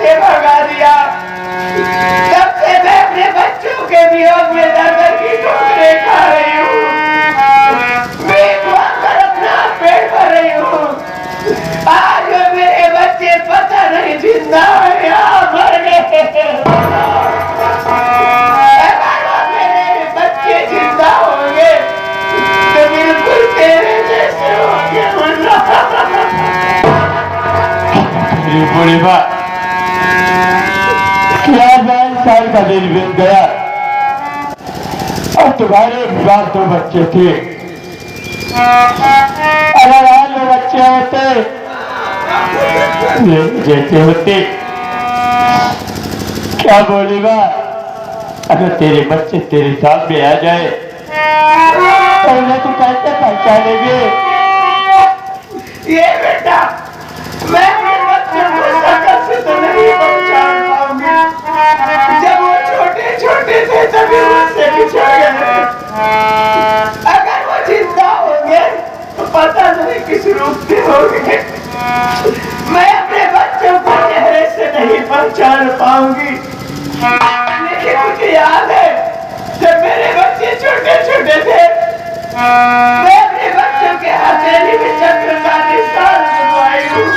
से भगा दिया, तब से मैं अपने बच्चों के वियोग में दर दर की ठोकरें खा रही हूँ। भीख मांगकर अपना पेट भर रही हूँ। आज मेरे बच्चे पता नहीं जिंदा है या मर गए। अगर मेरे बच्चे जिंदा होंगे तो बिल्कुल तेरे जैसे होंगे। बुढ़ी बात, क्या 22 साल का दिन बीत गया और तुम्हारे विवाह 2 बच्चे थे। अगर आज वो बच्चे होते जैसे होते, क्या बोली बात, अगर तेरे बच्चे तेरे सामने आ जाए तो उन्हें तू कैसे पहचानेंगे? ये बेटा, मैं अपने बच्चों को शक्ल से तो नहीं पहचान पाऊंगी। जब वो छोटे छोटे थे तभी मुझसे बिछड़ गए। अगर वो जिंदा होंगे तो पता नहीं किस रूप के होंगे। मैं अपने बच्चों को चेहरे से नहीं पहचान पाऊंगी। लेकिन मुझे याद है जब मेरे बच्चे छोटे छोटे थे, मैं अपने बच्चों के हथेली में चक्र का निशान लगवाई हूँ।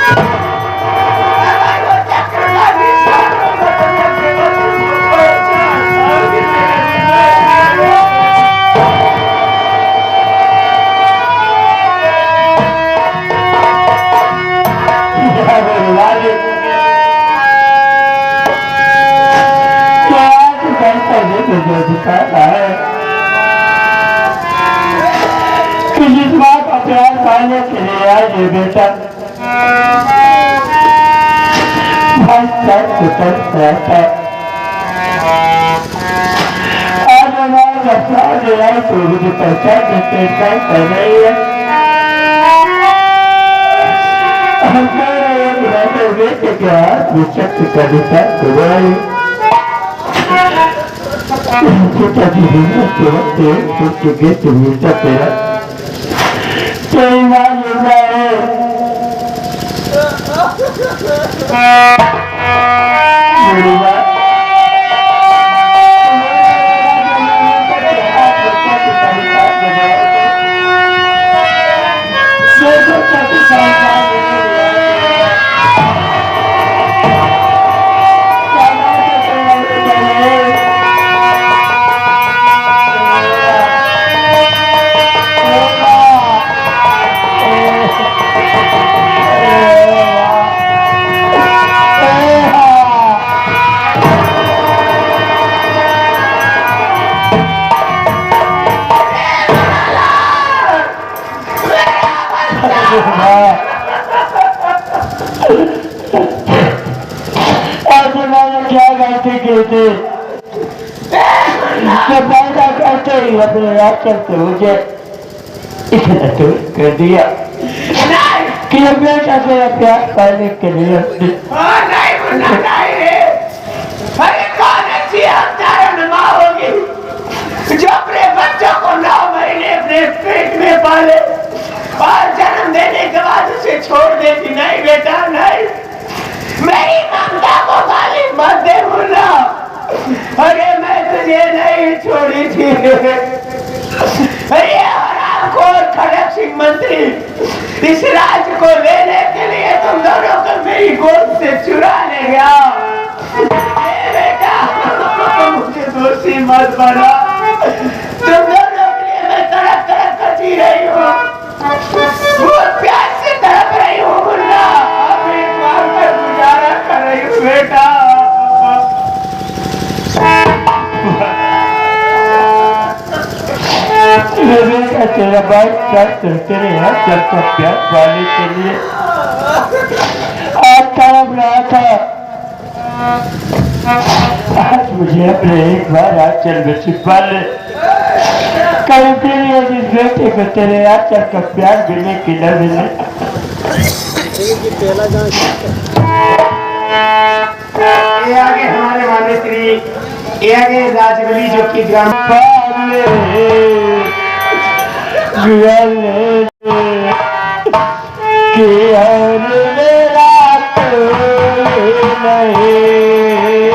अगर वो चक्र का निशान होगा तो मैं अपने बच्चों को पहचान पाऊंगी। जो दिखाता है कि जिस माँ का प्यार पाने के लिए आए ये बेटा भाई रहता है। आज हमारा अपराध ले आए तो मुझे पहचान देते कर रही है। हम कह रहे हैं बुलाते बेटे के हाथ में चक्र का निशान करवाए। पिताजी के वक्त गेट मिलता तेरा तेरी मां जिंदा है। क्या गलती की थी पैदा करते ही अपने आचर से मुझे इतना तो कर दिया कि बेटा तेरा प्यार पाने के लिए जो अपने बच्चों को 9 महीने अपने पेट में पाले और जन्म देने के बाद उसे छोड़ देती। नहीं बेटा नहीं, मेरी ममता को गाली मत दे मुन्ना। अरे मैं तुझे नहीं छोड़ी थी। अरे हरामखोर खड़क सिंह मंत्री इस राज्य को लेने के लिए तुम दोनों को मेरी गोद से चुरा ले गया। बेटा मुझे दोषी मत बना। तुम दोनों के लिए मैं तड़प तड़प कर जी रही हूँ, बहुत प्यार से तड़प रही हूँ मुन्ना। अभी मारकर गुजारा कर रही हूँ बेटा। तेरा बात तेरे हाथ चलता प्यार पाने के लिए आज तड़प रहा था। आज मुझे अपने एक बार आंचल में छिपा ले। कल तेरे जिस बेटे को तेरे आंचल का प्यार मिले कि न मिले। ये आगे हमारे माने श्री, ये आगे राजबली जो की ग्राम नहीं।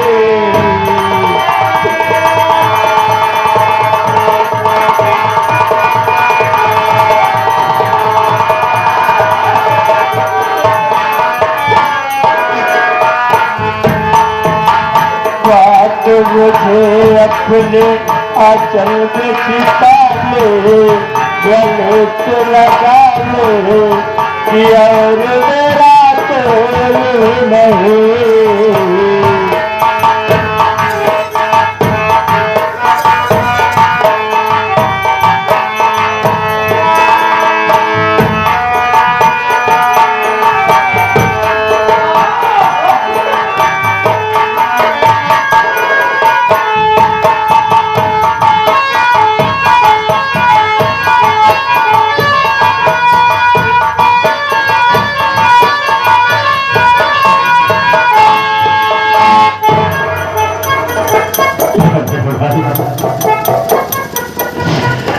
बात मुझे अपने आंचल में छिपा ले, गले से लगा ले कि और मेरा कोई नहीं।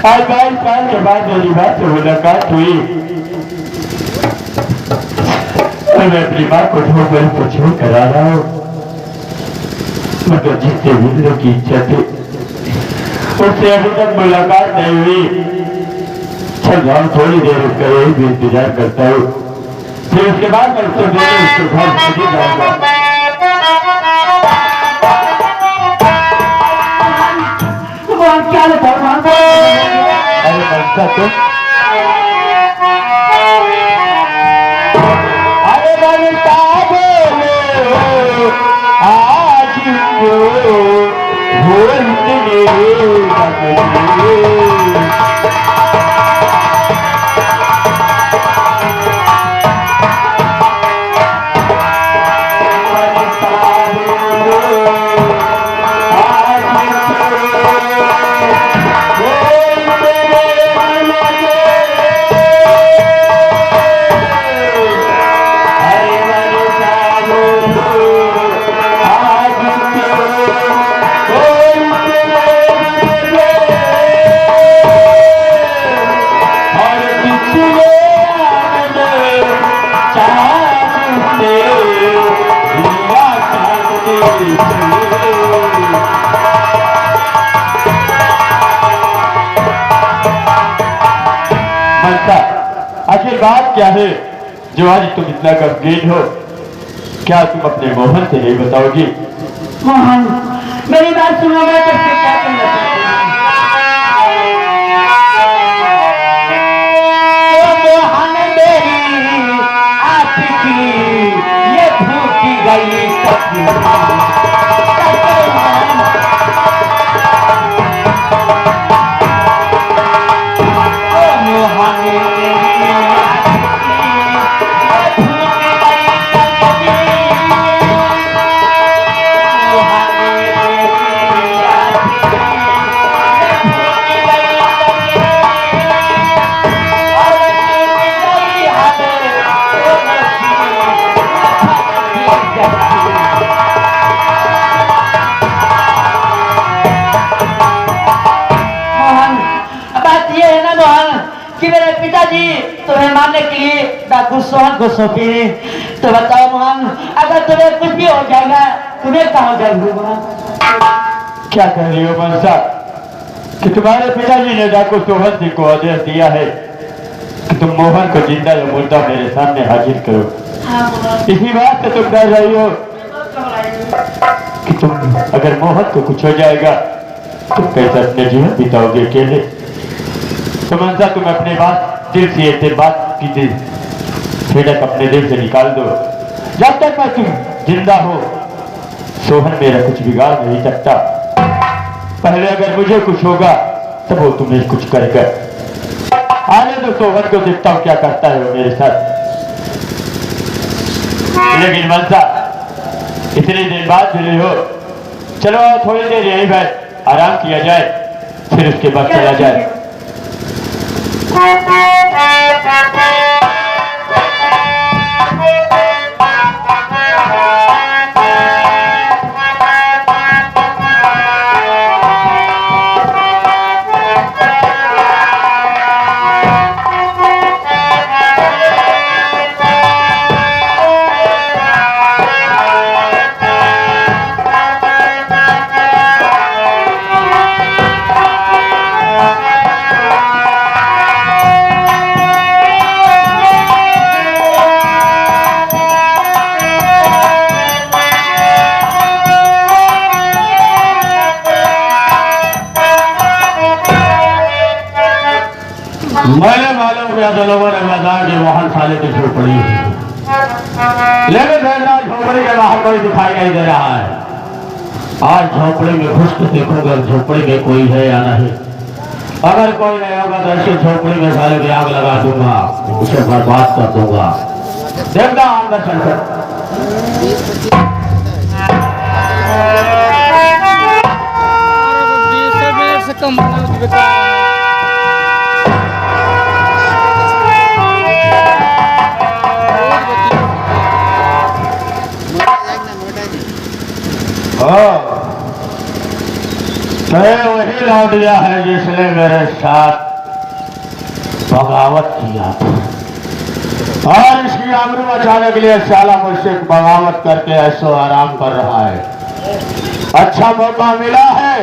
आज 22 साल के बाद मेरी बात से मुलाकात हुई। मैं अपनी माँ को ढूंढकर पूछो करा रहा हूँ, मगर जिससे मिलने की इच्छा थी उससे अभी तक मुलाकात नहीं हुई। चल हम थोड़ी देर उसका यही भी इंतजार करता हूँ, फिर उसके बाद मैं उससे मिलने उसके घर नहीं जाऊंगा। क्या अरे बनता तो अरे बनता बोलो आज क्यों भूलने लगे। आखिर बात क्या है जो आज तुम इतना गमगीन हो? क्या तुम अपने मोहन से नहीं बताओगी? मोहन, मेरी बात सुनो, मैं तुझसे क्या कहना मोहन मेरी आपकी ये भूखी गई तुम्हें मारने के लिए डाकू सोहन को सौंपी है। तो बताओ मोहन, अगर तुम्हें कुछ भी हो जाएगा तुम्हें कहाँ जाएगी? क्या कह रही हो मनसा कि तुम्हारे पिताजी ने डाकू सोहन सिंह को आदेश दिया है कि तुम मोहन को जिंदा या मुर्दा मेरे सामने हाजिर करो? हाँ, इसी बात से तुम कह रही हो कि तुम अगर मोहन को कुछ हो जाएगा तुम कैसे अपने जीवन बिताओगे अकेले? तो मनसा तुम अपने बात दिल से ऐसे बात की झिड़क अपने दिल से निकाल दो। जब तक मैं तुम जिंदा हो सोहन मेरा कुछ बिगाड़ नहीं सकता। पहले अगर मुझे कुछ होगा तब वो तुम्हें कुछ करेगा। आने दो सोहन को, देखता हूँ क्या करता है वो मेरे साथ। लेकिन मनसा इतने दिन बाद मिले हो, चलो थोड़ी देर यहीं बैठ आराम किया जाए, फिर उसके बाद चला जाए। दिया तो लोगों ने बताया कि मोहन साले की झोपड़ी है, लेकिन झोपड़ी के बाहर कोई दिखाई नहीं दे रहा है। आज झोपड़ी में घुस के देखूंगा झोपड़ी में कोई है या नहीं। अगर कोई नहीं होगा तो ऐसी झोपड़ी में साले की आग लगा दूंगा, उसे बर्बाद कर दूंगा। देखना अंदर चल से कम बता वही लौटिया है जिसने मेरे साथ बगावत किया था और इसकी आबरू बचाने के लिए साला मुझसे बगावत करके ऐसो आराम कर रहा है। अच्छा मौका मिला है,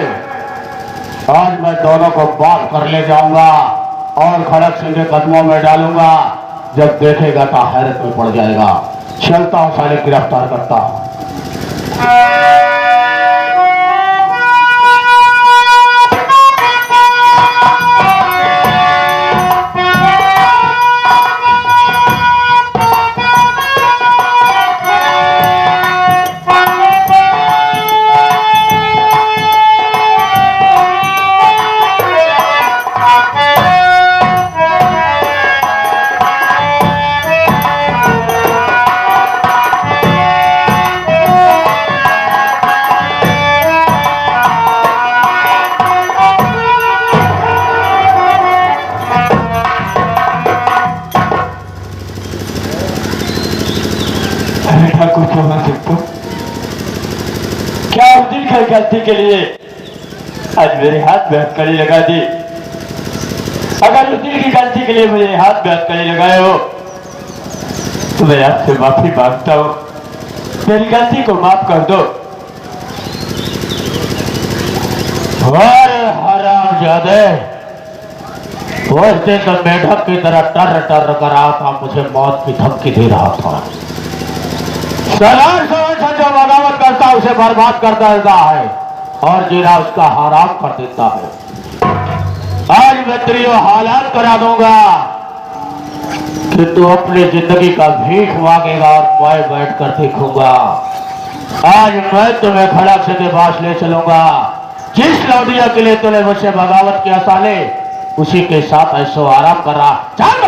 आज मैं दोनों को बात कर ले जाऊंगा और खड़क सिंह के कदमों में डालूंगा। जब देखेगा तो हैरत में पड़ जाएगा। चलता हूं, साले गिरफ्तार करता हूं। कुछ होगा सकता क्या उस दिन की गलती के लिए आज मेरे हाथ में हथकड़ी लगा दी। अगर उस दिन की गलती के लिए मुझे हाथ में हथकड़ी लगाए हो तो मैं आपसे माफी मांगता हूं, मेरी गलती को माफ कर दो। हरामजादे, वो दिन तो मेढक की तरह टर टर कर रहा था, मुझे मौत की धमकी दे रहा था। सरदार से जो बगावत करता है उसे बर्बाद कर देता है और जीना उसका हराम कर देता है। आज मैं तेरी हालात करा दूंगा कि तू अपनी जिंदगी का भीख मांगेगा और मैं बैठ कर देखूंगा। आज मैं तुम्हें खड़क से के पास ले चलूंगा। जिस लौटिया के लिए तूने मुझसे बगावत किया साले, उसी के साथ ऐसो आराम कर रहा। चल